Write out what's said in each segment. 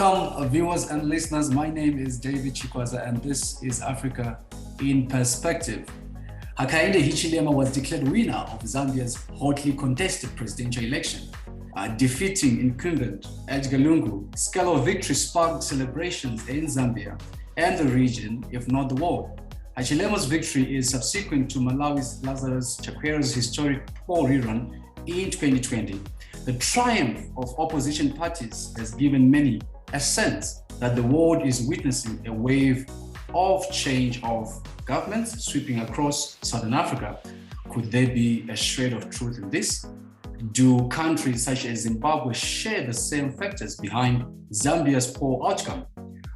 Welcome, viewers and listeners. My name is David Chakwera, and this is Africa in Perspective. Hakainde Hichilema was declared winner of Zambia's hotly contested presidential election, defeating incumbent President Lungu. Scale of victory sparked celebrations in Zambia and the region, if not the world. Hichilema's victory is subsequent to Malawi's Lazarus Chakwera's historic poll rerun in 2020. The triumph of opposition parties has given many a sense that the world is witnessing a wave of change of governments sweeping across Southern Africa. Could there be a shred of truth in this? Do countries such as Zimbabwe share the same factors behind Zambia's poor outcome?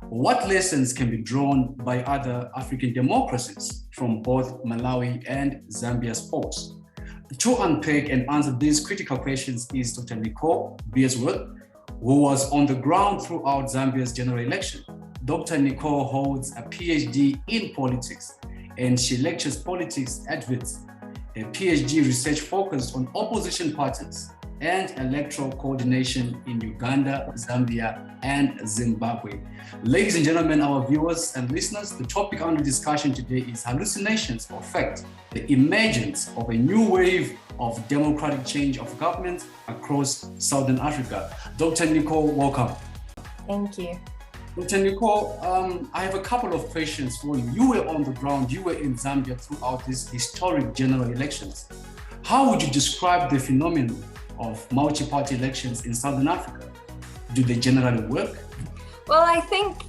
What lessons can be drawn by other African democracies from both Malawi and Zambia's polls? To unpack and answer these critical questions is Dr. Nicole Beardsworth, who was on the ground throughout Zambia's general election. Dr. Nicole holds a PhD in politics, and she lectures politics at WITS, a PhD research focused on opposition parties and electoral coordination in Uganda, Zambia, and Zimbabwe. Ladies and gentlemen, our viewers and listeners, the topic under discussion today is hallucinations or fact, the emergence of a new wave of democratic change of government across Southern Africa. Dr. Nicole, welcome. Thank you. Dr. Nicole, I have a couple of questions for you. You were on the ground, you were in Zambia throughout these historic general elections. How would you describe the phenomenon of multi-party elections in Southern Africa? Do they generally work? Well, I think,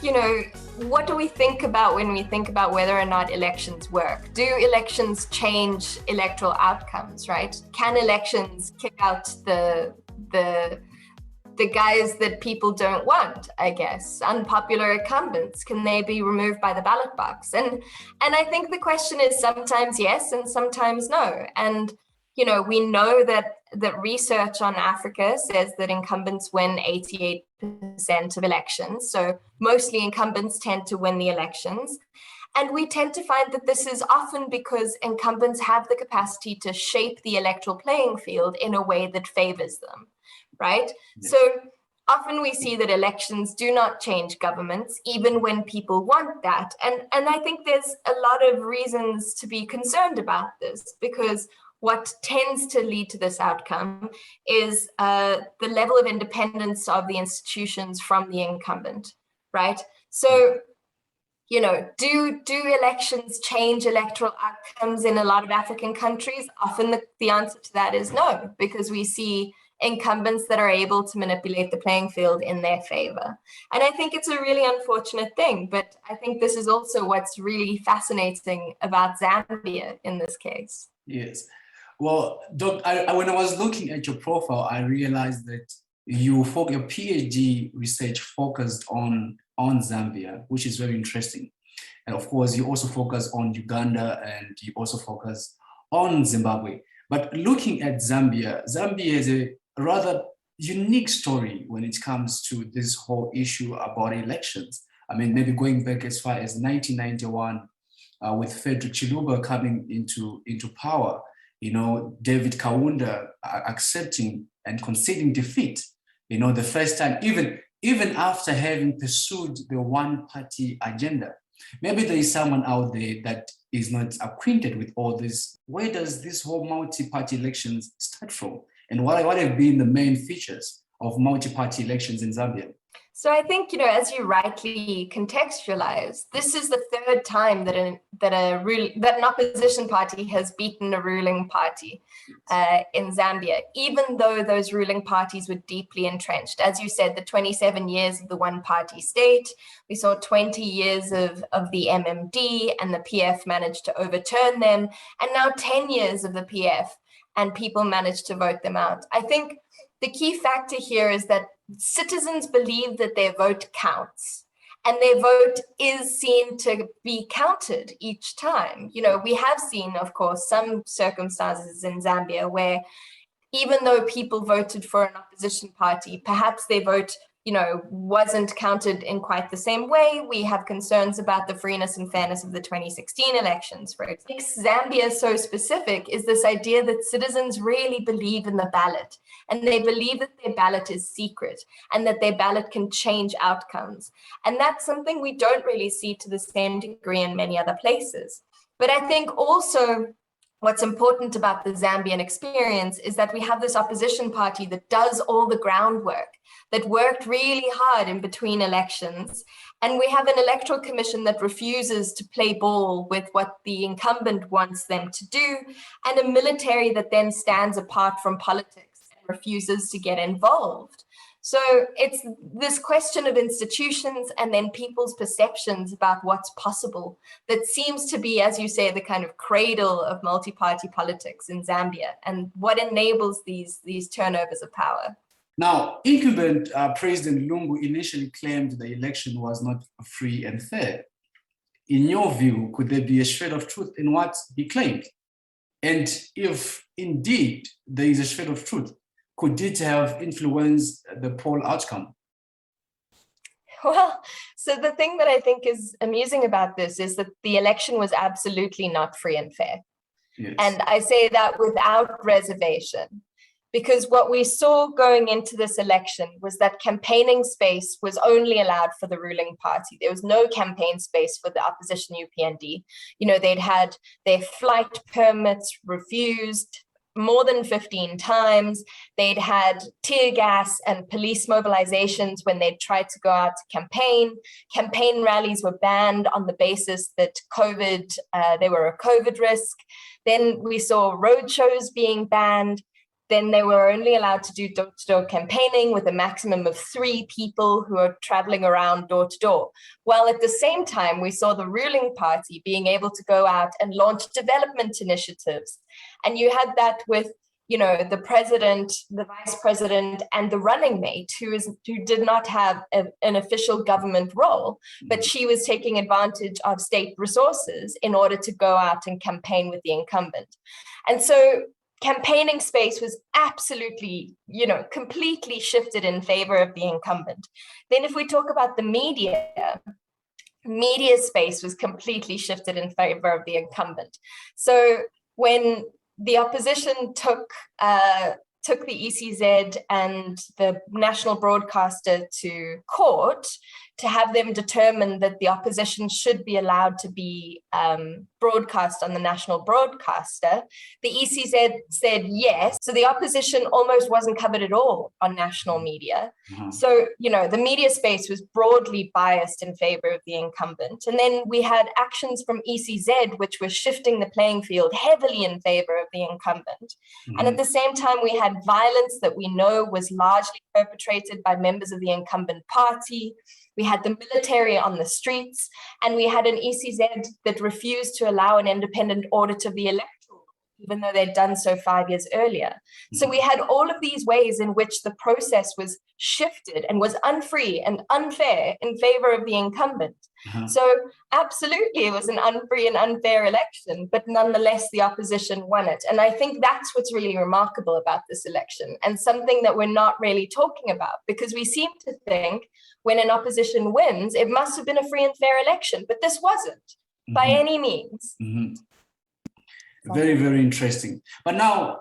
what do we think about when we think about whether or not elections work? Do elections change electoral outcomes, right? Can elections kick out the guys that people don't want, I guess? Unpopular incumbents, can they be removed by the ballot box? And I think the question is sometimes yes and sometimes no. And we know that research on Africa says that incumbents win 88% of elections. So mostly incumbents tend to win the elections. And we tend to find that this is often because incumbents have the capacity to shape the electoral playing field in a way that favors them, right? Yes. So often we see that elections do not change governments, even when people want that. And I think there's a lot of reasons to be concerned about this, because what tends to lead to this outcome is the level of independence of the institutions from the incumbent, right? So, do elections change electoral outcomes in a lot of African countries? Often the answer to that is no, because we see incumbents that are able to manipulate the playing field in their favor. And I think it's a really unfortunate thing, but I think this is also what's really fascinating about Zambia in this case. Yes. Well, Doc, when I was looking at your profile, I realized that your PhD research focused on Zambia, which is very interesting. And of course, you also focus on Uganda and you also focus on Zimbabwe. But looking at Zambia is a rather unique story when it comes to this whole issue about elections. I mean, maybe going back as far as 1991, with Frederick Chiluba coming into power. David Kaunda accepting and conceding defeat, the first time, even after having pursued the one-party agenda. Maybe there is someone out there that is not acquainted with all this. Where does this whole multi-party elections start from? And what have been the main features of multi-party elections in Zambia? So I think, as you rightly contextualize, this is the third time that an opposition party has beaten a ruling party in Zambia, even though those ruling parties were deeply entrenched. As you said, the 27 years of the one-party state, we saw 20 years of the MMD, and the PF managed to overturn them, and now 10 years of the PF, and people managed to vote them out. I think the key factor here is that citizens believe that their vote counts, and their vote is seen to be counted each time. We have seen, of course, some circumstances in Zambia where even though people voted for an opposition party, perhaps their vote wasn't counted in quite the same way. We have concerns about the freeness and fairness of the 2016 elections, for example. What makes Zambia so specific is this idea that citizens really believe in the ballot, and they believe that their ballot is secret and that their ballot can change outcomes. And that's something we don't really see to the same degree in many other places. But I think also what's important about the Zambian experience is that we have this opposition party that does all the groundwork, that worked really hard in between elections. And we have an electoral commission that refuses to play ball with what the incumbent wants them to do, and a military that then stands apart from politics and refuses to get involved. So it's this question of institutions and then people's perceptions about what's possible that seems to be, as you say, the kind of cradle of multi-party politics in Zambia, and what enables these turnovers of power. Now, incumbent President Lungu initially claimed the election was not free and fair. In your view, could there be a shred of truth in what he claimed? And if indeed there is a shred of truth, could it have influenced the poll outcome? Well, so the thing that I think is amusing about this is that the election was absolutely not free and fair. Yes. And I say that without reservation, because what we saw going into this election was that campaigning space was only allowed for the ruling party. There was no campaign space for the opposition UPND. They'd had their flight permits refused more than 15 times. They'd had tear gas and police mobilizations when they'd tried to go out to campaign. Campaign rallies were banned on the basis that they were a COVID risk. Then we saw road shows being banned. Then they were only allowed to do door-to-door campaigning with a maximum of 3 people who are traveling around door to door. While at the same time, we saw the ruling party being able to go out and launch development initiatives. And you had that with, the president, the vice president, and the running mate who did not have an official government role, but she was taking advantage of state resources in order to go out and campaign with the incumbent. And so campaigning space was absolutely, completely shifted in favor of the incumbent. Then if we talk about the media space was completely shifted in favor of the incumbent. So when the opposition took the ECZ and the national broadcaster to court to have them determine that the opposition should be allowed to be broadcast on the national broadcaster, the ECZ said yes. So the opposition almost wasn't covered at all on national media. Mm-hmm. So, the media space was broadly biased in favor of the incumbent. And then we had actions from ECZ, which was shifting the playing field heavily in favor of the incumbent. Mm-hmm. And at the same time, we had violence that we know was largely perpetrated by members of the incumbent party. We had the military on the streets, and we had an ECZ that refused to allow an independent audit of the electoral, even though they'd done so 5 years earlier. Mm-hmm. So we had all of these ways in which the process was shifted and was unfree and unfair in favor of the incumbent. Mm-hmm. So absolutely, it was an unfree and unfair election, but nonetheless, the opposition won it. And I think that's what's really remarkable about this election, and something that we're not really talking about, because we seem to think when an opposition wins, it must have been a free and fair election, but this wasn't, mm-hmm. by any means. Mm-hmm. Very, very interesting. But now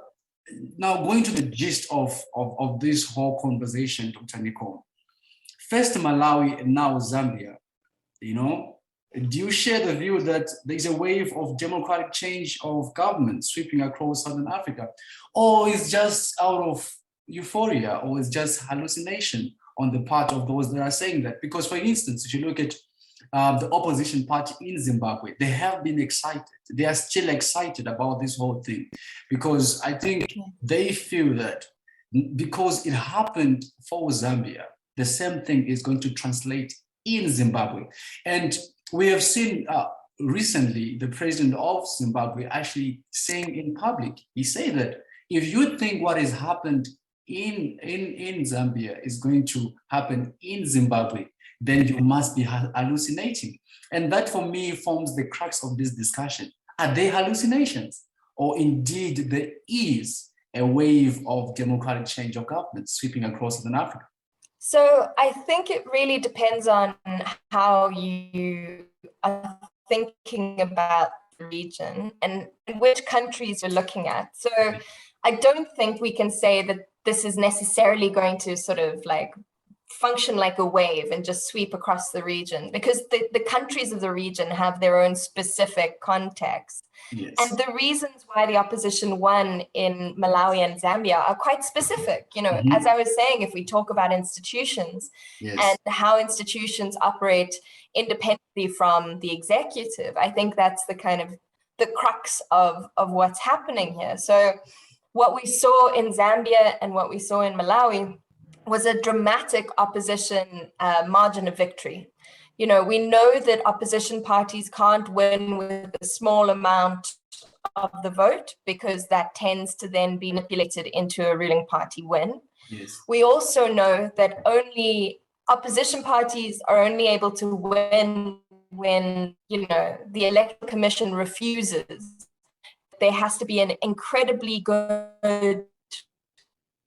going to the gist of this whole conversation, Dr. Nicole. First Malawi and now Zambia, do you share the view that there's a wave of democratic change of government sweeping across Southern Africa? Or is just out of euphoria, or is just hallucination on the part of those that are saying that? Because, for instance, if you look at the opposition party in Zimbabwe, they have been excited. They are still excited about this whole thing, because I think they feel that because it happened for Zambia, the same thing is going to translate in Zimbabwe. And we have seen recently the president of Zimbabwe actually saying in public, he said that if you think what has happened in Zambia is going to happen in Zimbabwe, then you must be hallucinating. And that for me forms the crux of this discussion. Are they hallucinations? Or indeed there is a wave of democratic change of government sweeping across Southern Africa? So I think it really depends on how you are thinking about the region and which countries you're looking at. So I don't think we can say that this is necessarily going to sort of like function like a wave and just sweep across the region, because the countries of the region have their own specific context. Yes. And the reasons why the opposition won in Malawi and Zambia are quite specific. You know, as I was saying, if we talk about institutions and how institutions operate independently from the executive, I think that's the kind of the crux of what's happening here. So what we saw in Zambia and what we saw in Malawi was a dramatic opposition margin of victory. You know, we know that opposition parties can't win with a small amount of the vote, because that tends to then be manipulated into a ruling party win. Yes. We also know that only opposition parties are only able to win when, you know, the electoral commission refuses. There has to be an incredibly good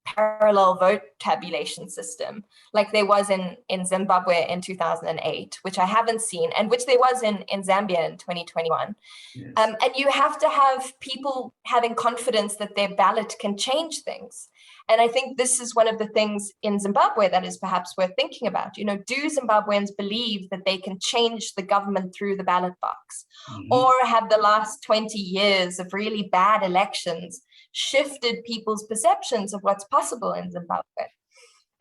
parallel vote tabulation system, like there was in Zimbabwe in 2008, which I haven't seen, and which there was in Zambia in 2021. Yes. And you have to have people having confidence that their ballot can change things. And I think this is one of the things in Zimbabwe that is perhaps worth thinking about. You know, do Zimbabweans believe that they can change the government through the ballot box? Or have the last 20 years of really bad elections shifted people's perceptions of what's possible in Zimbabwe?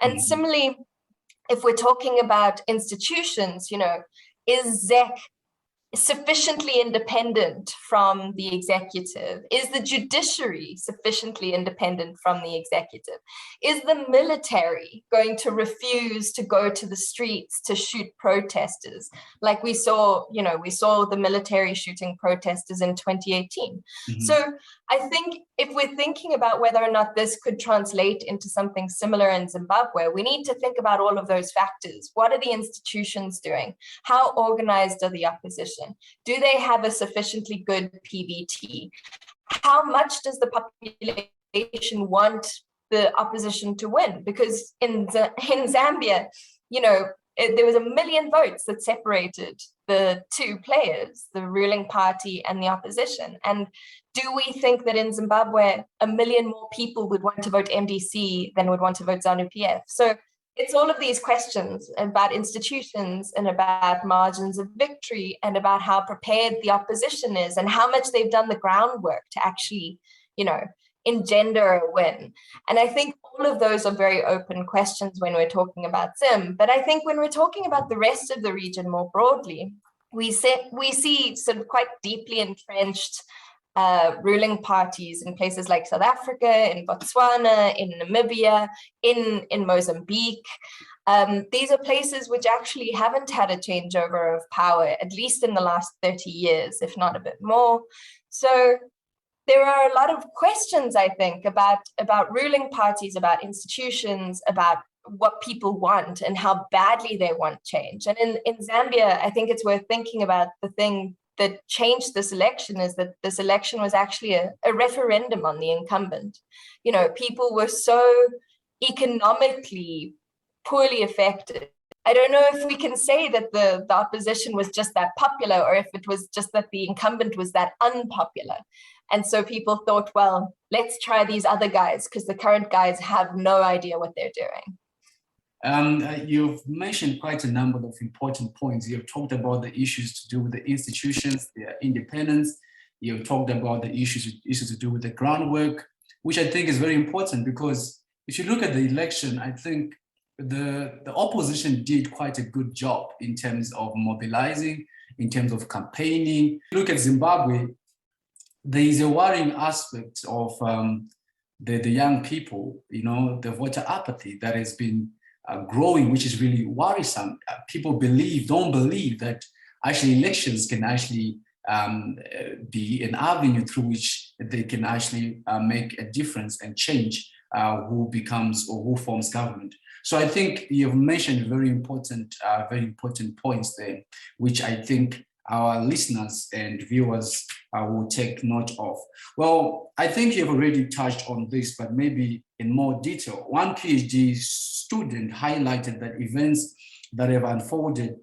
And similarly, if we're talking about institutions, you know, is ZEC sufficiently independent from the executive? Is the judiciary sufficiently independent from the executive? Is the military going to refuse to go to the streets to shoot protesters? Like we saw, you know, we saw the military shooting protesters in 2018. So I think if we're thinking about whether or not this could translate into something similar in Zimbabwe, we need to think about all of those factors. What are the institutions doing? How organized are the opposition? Do they have a sufficiently good PVT? How much does the population want the opposition to win? Because in Zambia, you know, there was 1 million votes that separated the two players, the ruling party and the opposition. And do we think that in Zimbabwe, 1 million more people would want to vote MDC than would want to vote ZANU-PF? So it's all of these questions about institutions and about margins of victory and about how prepared the opposition is and how much they've done the groundwork to actually, you know, engender a win. And I think all of those are very open questions when we're talking about Zim. But I think when we're talking about the rest of the region more broadly, we see sort of quite deeply entrenched ruling parties in places like South Africa, in Botswana, in Namibia, in Mozambique. These are places which actually haven't had a changeover of power, at least in the last 30 years, if not a bit more. So there are a lot of questions, I think, about ruling parties, about institutions, about what people want and how badly they want change. And in Zambia, I think it's worth thinking about the thing that changed this election is that this election was actually a referendum on the incumbent. You know, people were so economically poorly affected. I don't know if we can say that the opposition was just that popular, or if it was just that the incumbent was that unpopular. And so people thought, well, let's try these other guys because the current guys have no idea what they're doing. You've mentioned quite a number of important points. You've talked about the issues to do with the institutions, their independence. You've talked about the issues to do with the groundwork, which I think is very important, because if you look at the election, I think the opposition did quite a good job in terms of mobilizing, in terms of campaigning. Look at Zimbabwe, there is a worrying aspect of the young people, you know, the voter apathy that has been growing, which is really worrisome. People don't believe that actually elections can actually be an avenue through which they can actually make a difference and change who becomes or who forms government. So I think you've mentioned very important points there, which I think our listeners and viewers will take note of? Well, I think you've already touched on this, but maybe in more detail. One PhD student highlighted that events that have unfolded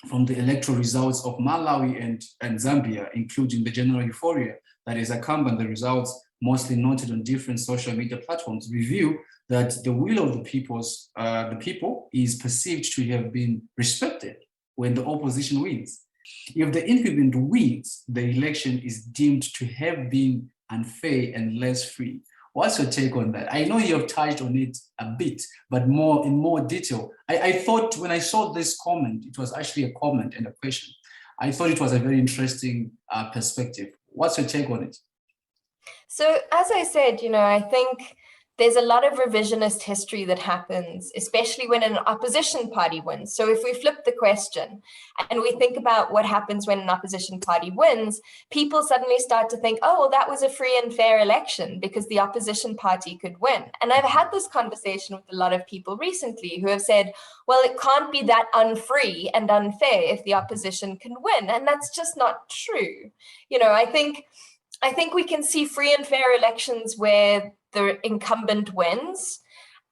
from the electoral results of Malawi and Zambia, including the general euphoria that is accompanying the results, mostly noted on different social media platforms, reveal that the will of the people is perceived to have been respected when the opposition wins. If the incumbent wins, the election is deemed to have been unfair and less free. What's your take on that? I know you have touched on it a bit, but in more detail. I thought when I saw this comment, it was actually a comment and a question. I thought it was a very interesting perspective. What's your take on it? So as I said, I think there's a lot of revisionist history that happens, especially when an opposition party wins. So if we flip the question and we think about what happens when an opposition party wins, people suddenly start to think, oh, well, that was a free and fair election because the opposition party could win. And I've had this conversation with a lot of people recently who have said, well, it can't be that unfree and unfair if the opposition can win. And that's just not true. I think we can see free and fair elections where the incumbent wins.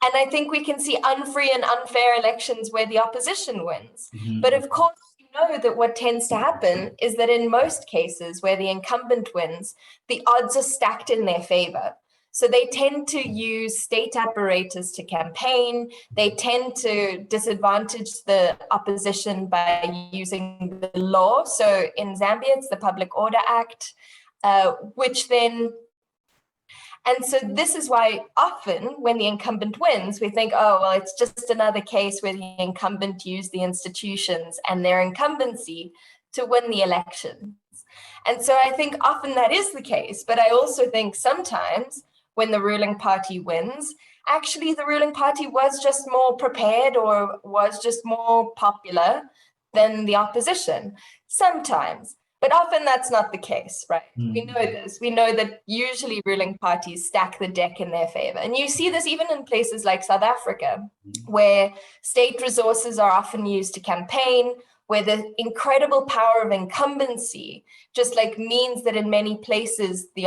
And I think we can see unfree and unfair elections where the opposition wins. Mm-hmm. But of course, you know that what tends to happen is that in most cases where the incumbent wins, the odds are stacked in their favor. So they tend to use state apparatus to campaign. They tend to disadvantage the opposition by using the law. So in Zambia, it's the Public Order Act. And so this is why often when the incumbent wins, we think, oh, well, it's just another case where the incumbent used the institutions and their incumbency to win the elections. And so I think often that is the case, but I also think sometimes when the ruling party wins, actually the ruling party was just more prepared or was just more popular than the opposition, sometimes. But often that's not the case, right? Mm-hmm. We know this. We know that usually ruling parties stack the deck in their favor. And you see this even in places like South Africa, where state resources are often used to campaign, where the incredible power of incumbency just means that in many places, the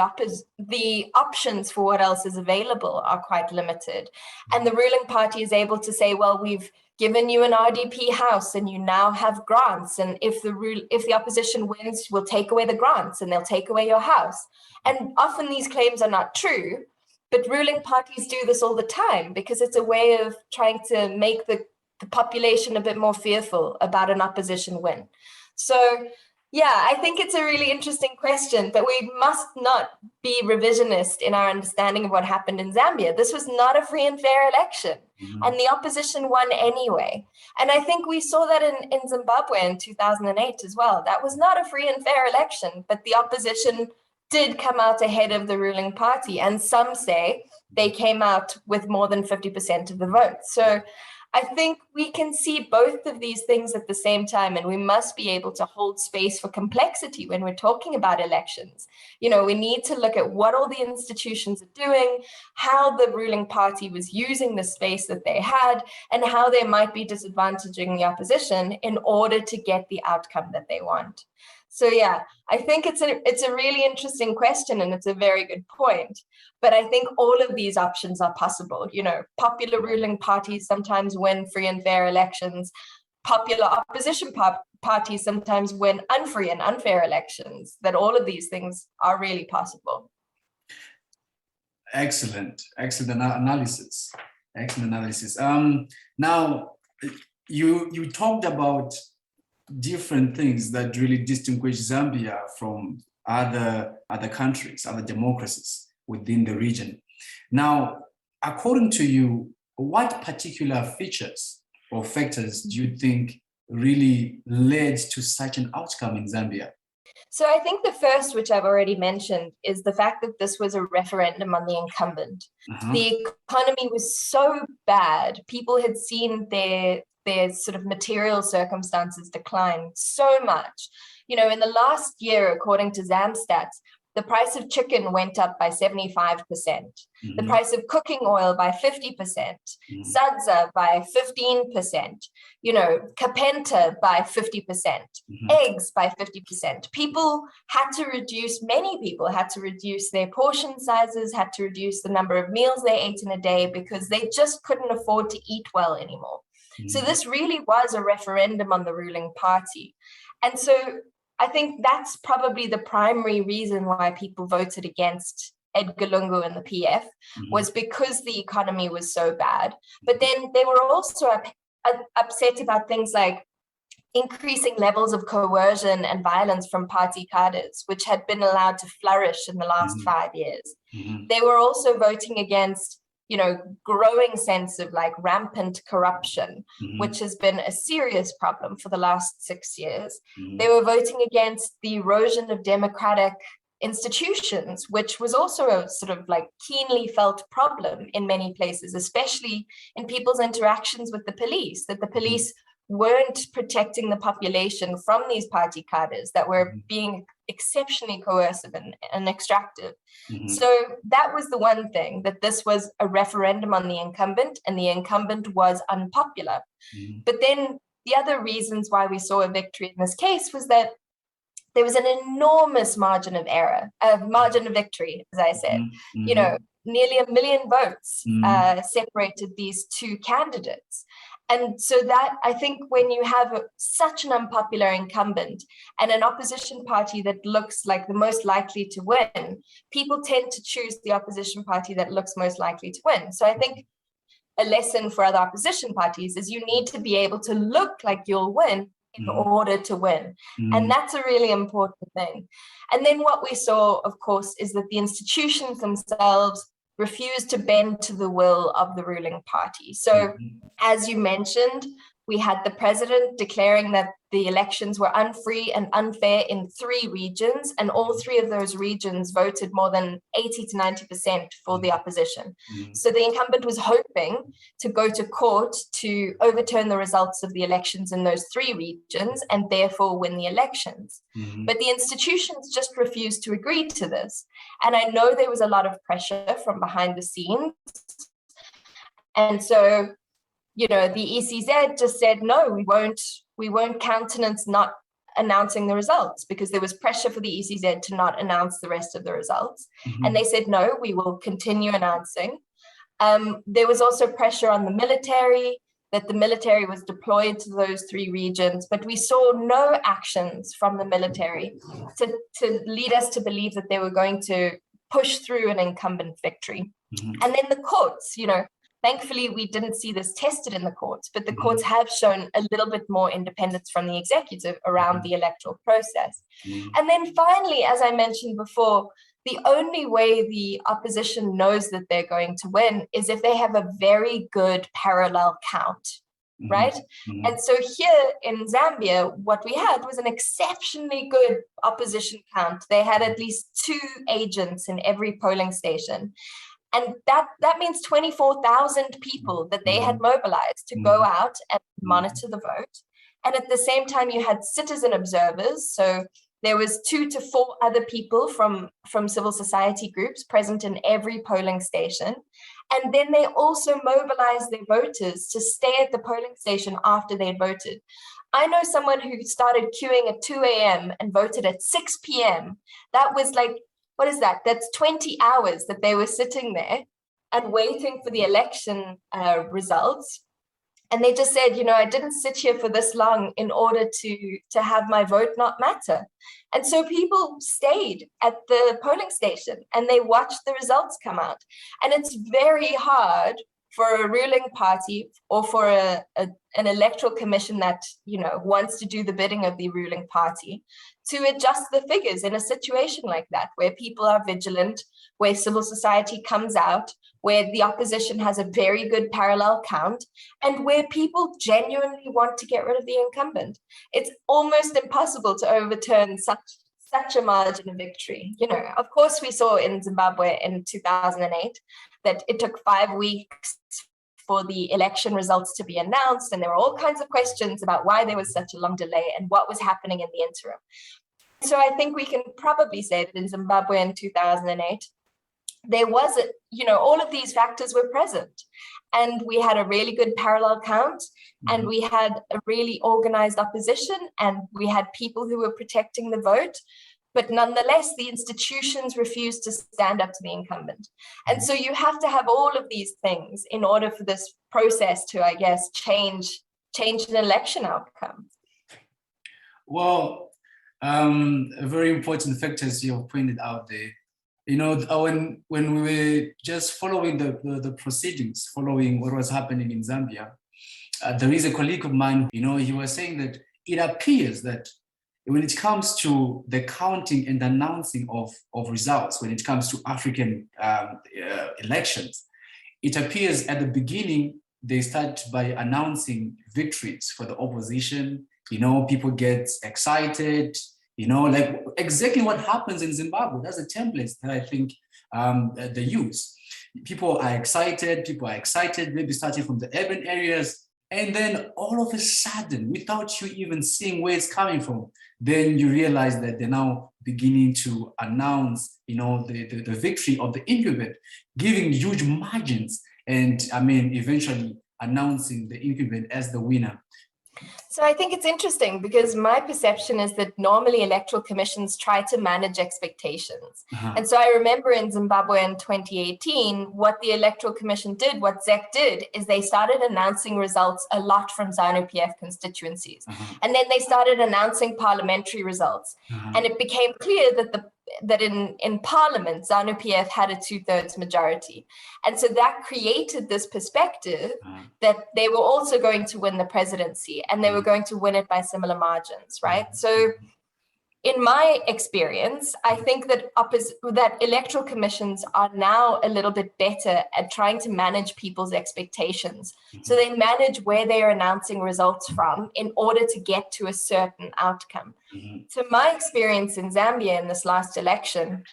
options for what else is available are quite limited. And the ruling party is able to say, well, we've given you an RDP house and you now have grants. And if the opposition wins, we'll take away the grants and they'll take away your house. And often these claims are not true, but ruling parties do this all the time because it's a way of trying to make the population a bit more fearful about an opposition win. So yeah, I think it's a really interesting question, but we must not be revisionist in our understanding of what happened in Zambia. This was not a free and fair election, and the opposition won anyway. And I think we saw that in Zimbabwe in 2008 as well. That was not a free and fair election, but the opposition did come out ahead of the ruling party. And some say they came out with more than 50% of the vote. So I think we can see both of these things at the same time, and we must be able to hold space for complexity when we're talking about elections. We need to look at what all the institutions are doing, how the ruling party was using the space that they had, and how they might be disadvantaging the opposition in order to get the outcome that they want. So yeah, I think it's a really interesting question and it's a very good point. But I think all of these options are possible. Popular ruling parties sometimes win free and fair elections. Popular opposition parties sometimes win unfree and unfair elections. That all of these things are really possible. Excellent analysis. Now, you talked about different things that really distinguish Zambia from other countries, other democracies within the region. Now, according to you, what particular features or factors do you think really led to such an outcome in Zambia? So I think the first, which I've already mentioned, is the fact that this was a referendum on the incumbent. The economy was so bad. People had seen their sort of material circumstances decline so much. In the last year, according to ZamStats, The price of chicken went up by 75%. The price of cooking oil by 50%. Sadza by 15%. Kapenta by 50%. Eggs by 50%. Many people had to reduce their portion sizes, had to reduce the number of meals they ate in a day because they just couldn't afford to eat well anymore. So this really was a referendum on the ruling party. And so I think that's probably the primary reason why people voted against Edgar Lungu and the PF was because the economy was so bad. But then they were also upset about things like increasing levels of coercion and violence from party cadres, which had been allowed to flourish in the last 5 years. They were also voting against growing sense of like rampant corruption, which has been a serious problem for the last 6 years. They were voting against the erosion of democratic institutions, which was also a sort of like keenly felt problem in many places, especially in people's interactions with the police, that the police weren't protecting the population from these party cadres that were being exceptionally coercive and extractive. So that was the one thing, that this was a referendum on the incumbent and the incumbent was unpopular. But then the other reasons why we saw a victory in this case was that there was an enormous margin of error, margin of victory, as I said. Nearly 1 million votes separated these two candidates. And so that, I think, when you have such an unpopular incumbent and an opposition party that looks like the most likely to win, people tend to choose the opposition party that looks most likely to win. So I think a lesson for other opposition parties is you need to be able to look like you'll win in order to win. And that's a really important thing. And then what we saw, of course, is that the institutions themselves refused to bend to the will of the ruling party. So as you mentioned, we had the president declaring that the elections were unfree and unfair in 3 regions, and all 3 of those regions voted more than 80 to 90% for the opposition. So the incumbent was hoping to go to court to overturn the results of the elections in those 3 regions and therefore win the elections. But the institutions just refused to agree to this. And I know there was a lot of pressure from behind the scenes. And so the ECZ just said, no, we won't countenance not announcing the results, because there was pressure for the ECZ to not announce the rest of the results. And they said, no, we will continue announcing. There was also pressure on the military, that the military was deployed to those 3 regions, but we saw no actions from the military to lead us to believe that they were going to push through an incumbent victory. And then the courts, thankfully, we didn't see this tested in the courts, but the courts have shown a little bit more independence from the executive around the electoral process. And then finally, as I mentioned before, the only way the opposition knows that they're going to win is if they have a very good parallel count, right? And so here in Zambia, what we had was an exceptionally good opposition count. They had at least 2 agents in every polling station. And that means 24,000 people that they had mobilized to go out and monitor the vote. And at the same time, you had citizen observers. So there was 2 to 4 other people from civil society groups present in every polling station. And then they also mobilized their voters to stay at the polling station after they had voted. I know someone who started queuing at 2 a.m. and voted at 6 p.m. That was like, what is that? That's 20 hours that they were sitting there and waiting for the election results. And they just said, I didn't sit here for this long in order to have my vote not matter. And so people stayed at the polling station and they watched the results come out. And it's very hard for a ruling party or for an electoral commission that wants to do the bidding of the ruling party to adjust the figures in a situation like that, where people are vigilant, where civil society comes out, where the opposition has a very good parallel count, and where people genuinely want to get rid of the incumbent. It's almost impossible to overturn such a margin of victory. Of course, we saw in Zimbabwe in 2008 that it took 5 weeks for the election results to be announced, and there were all kinds of questions about why there was such a long delay and what was happening in the interim. so I think we can probably say that in Zimbabwe in 2008, there was, all of these factors were present. And we had a really good parallel count, and we had a really organized opposition, and we had people who were protecting the vote. But nonetheless, the institutions refused to stand up to the incumbent. And so you have to have all of these things in order for this process to, I guess, change an election outcome. Well, very important factors you have pointed out there. When we were just following the proceedings, following what was happening in Zambia, there is a colleague of mine, he was saying that it appears that when it comes to the counting and announcing of results, when it comes to African elections, it appears at the beginning, they start by announcing victories for the opposition. People get excited, like exactly what happens in Zimbabwe. That's a template that I think they use. People are excited, maybe starting from the urban areas. And then all of a sudden, without you even seeing where it's coming from, then you realize that they're now beginning to announce, the victory of the incumbent, giving huge margins, and eventually announcing the incumbent as the winner. So I think it's interesting because my perception is that normally electoral commissions try to manage expectations. And so I remember in Zimbabwe in 2018, what the electoral commission did, what ZEC did, is they started announcing results a lot from ZANU-PF constituencies. And then they started announcing parliamentary results. And it became clear that in Parliament, ZANU-PF had a 2/3 majority. And so that created this perspective that they were also going to win the presidency, and they were going to win it by similar margins, right? So in my experience, I think that electoral commissions are now a little bit better at trying to manage people's expectations. So they manage where they are announcing results from in order to get to a certain outcome. So my experience in Zambia in this last election,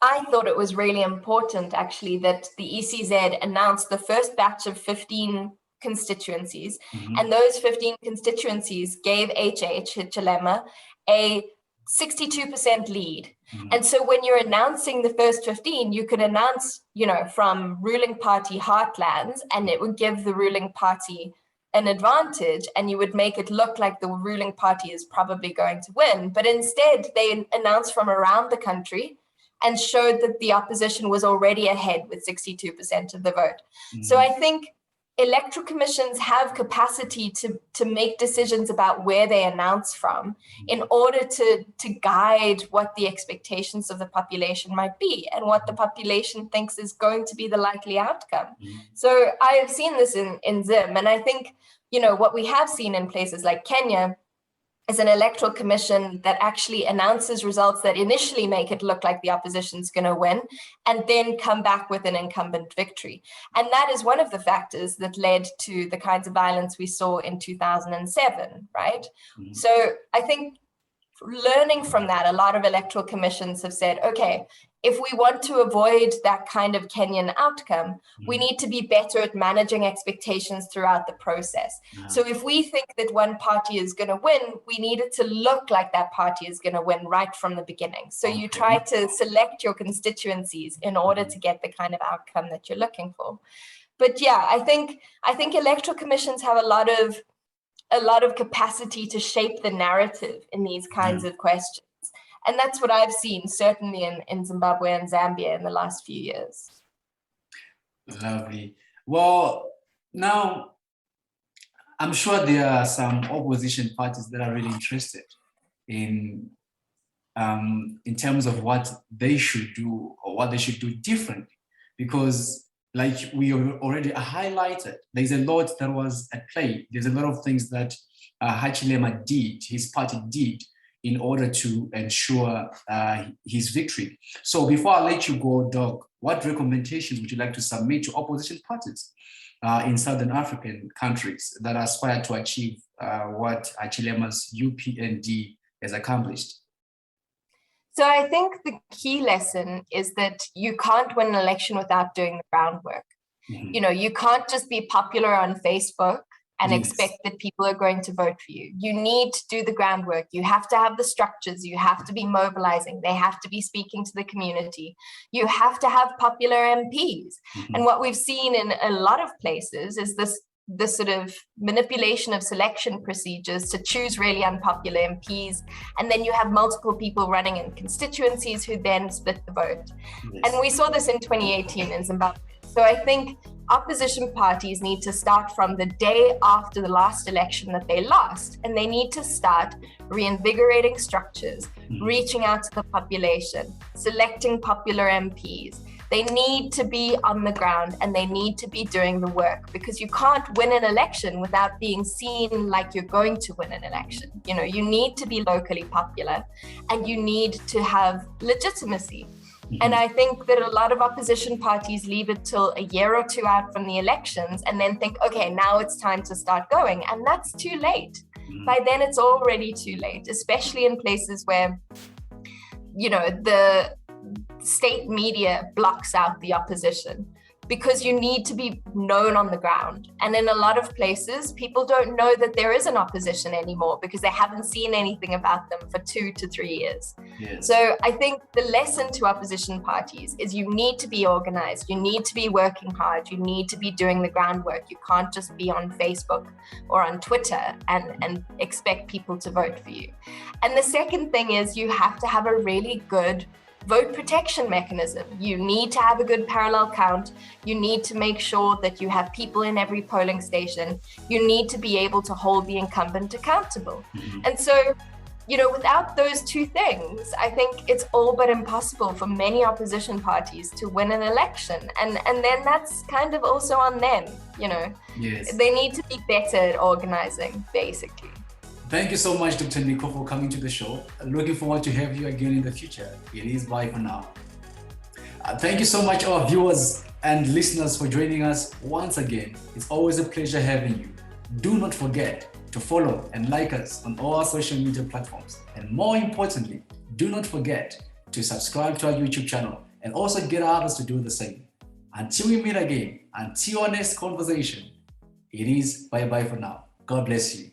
I thought it was really important actually that the ECZ announced the first batch of 15 constituencies, and those 15 constituencies gave Hichilema a 62% lead. And so when you're announcing the first 15, you could announce, from ruling party heartlands, and it would give the ruling party an advantage, and you would make it look like the ruling party is probably going to win. But instead, they announced from around the country and showed that the opposition was already ahead with 62% of the vote. So I think electoral commissions have capacity to make decisions about where they announce from in order to guide what the expectations of the population might be and what the population thinks is going to be the likely outcome. So I have seen this in Zim, and I think, what we have seen in places like Kenya is an electoral commission that actually announces results that initially make it look like the opposition's going to win and then come back with an incumbent victory. And that is one of the factors that led to the kinds of violence we saw in 2007, right? So I think learning from that, a lot of electoral commissions have said, okay, if we want to avoid that kind of Kenyan outcome, we need to be better at managing expectations throughout the process. So if we think that one party is going to win, we need it to look like that party is going to win right from the beginning. So you try to select your constituencies in order to get the kind of outcome that you're looking for. But yeah, I think electoral commissions have a lot of capacity to shape the narrative in these kinds of questions. And that's what I've seen, certainly in Zimbabwe and Zambia in the last few years. Lovely. Well, now, I'm sure there are some opposition parties that are really interested in terms of what they should do or what they should do differently. Because like we already highlighted, there's a lot that was at play. There's a lot of things that Hichilema did, his party did, in order to ensure his victory. So before I let you go, Doug, what recommendations would you like to submit to opposition parties in Southern African countries that aspire to achieve what Hichilema's UPND has accomplished? So I think the key lesson is that you can't win an election without doing the groundwork. You can't just be popular on Facebook and Yes. expect that people are going to vote for you. You need to do the groundwork. You have to have the structures. You have to be mobilizing. They have to be speaking to the community. You have to have popular MPs. And what we've seen in a lot of places is this sort of manipulation of selection procedures to choose really unpopular MPs. And then you have multiple people running in constituencies who then split the vote. Yes. And we saw this in 2018 in Zimbabwe. So I think opposition parties need to start from the day after the last election that they lost, and they need to start reinvigorating structures, reaching out to the population, selecting popular MPs. They need to be on the ground and they need to be doing the work, because you can't win an election without being seen like you're going to win an election. You know, you need to be locally popular and you need to have legitimacy. And I think that a lot of opposition parties leave it till a year or two out from the elections and then think, okay, now it's time to start going. And that's too late. By then it's already too late, especially in places where, you know, the state media blocks out the opposition, because you need to be known on the ground. And in a lot of places, people don't know that there is an opposition anymore because they haven't seen anything about them for 2 to 3 years. Yes. So I think the lesson to opposition parties is you need to be organized, you need to be working hard, you need to be doing the groundwork. You can't just be on Facebook or on Twitter and expect people to vote for you. And the second thing is you have to have a really good vote protection mechanism. You need to have a good parallel count. You need to make sure that you have people in every polling station. You need to be able to hold the incumbent accountable. And so, you know, without those two things, I think it's all but impossible for many opposition parties to win an election. And then that's kind of also on them, you know. Yes. They need to be better at organizing, basically. Thank you so much, Dr. Nicole, for coming to the show. Looking forward to have you again in the future. It is bye for now. Thank you so much, our viewers and listeners, for joining us once again. It's always a pleasure having you. Do not forget to follow and like us on all our social media platforms. And more importantly, do not forget to subscribe to our YouTube channel and also get others to do the same. Until we meet again, until our next conversation, it is bye-bye for now. God bless you.